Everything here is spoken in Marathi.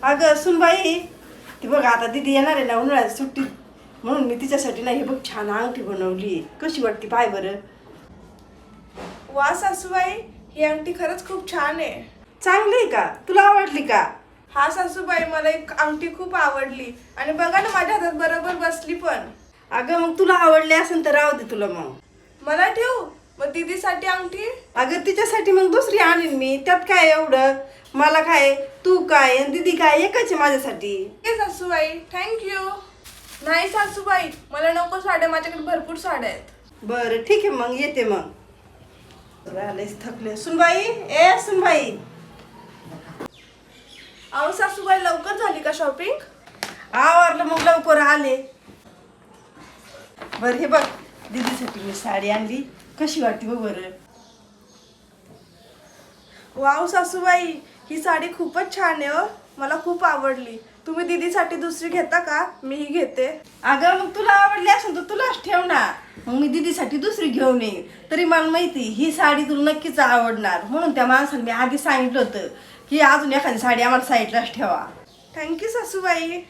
अगं सुनबाई, ती बघ आता दीदी येणार आहे ना उन्हाळ्यात सुट्टीत, म्हणून मी तिच्यासाठी ना हे बघ छान अंगठी बनवली. कशी वाटते पाय बरं. वा सासूबाई, ही अंगठी खरंच खूप छान आहे. चांगली आहे का? तुला आवडली का? हा सासूबाई, मला एक अंगठी खूप आवडली आणि बघा ना माझ्या हातात बरोबर बसली पण. अगं मग तुला आवडली असेल तर राहू दे तुला. मग मला ठेवू? मग दीदीसाठी अंगठी? अगं तिच्यासाठी मग दुसरी आणीन मी, त्यात काय एवढं. मला काय, तू काय आणि दीदी काय एकच आहे माझ्यासाठी. हे सासूबाई, थँक्यू. नाही सासूबाई, मला नको साड्या, माझ्याकडे भरपूर साड्या आहेत. बरं ठीक आहे, मग येते. मग राहिलेच थकले. सुनबाई, ए सुनबाई. अहो सासूबाई, लवकर झाली का शॉपिंग? आवरलं मग लवकर आले. बरं हे बघ, दीदीसाठी मी साडी आणली. कशी वाटते बघ बरं. वाव सासूबाई, ही साडी खूपच छान आहे हो, मला खूप आवडली. तुम्ही दीदीसाठी दुसरी घेता का? मीही घेते. अगं मग तुला आवडली असेल तर तुलाच ठेव ना. मग मी दीदीसाठी दुसरी घेऊन येईन. तरी मला माहिती ही साडी तुला नक्कीच आवडणार, म्हणून त्या माणसाने मी आधी सांगितलं होतं की अजून एखादी साडी आम्हाला साईडलाच ठेवा. थँक्यू सासूबाई.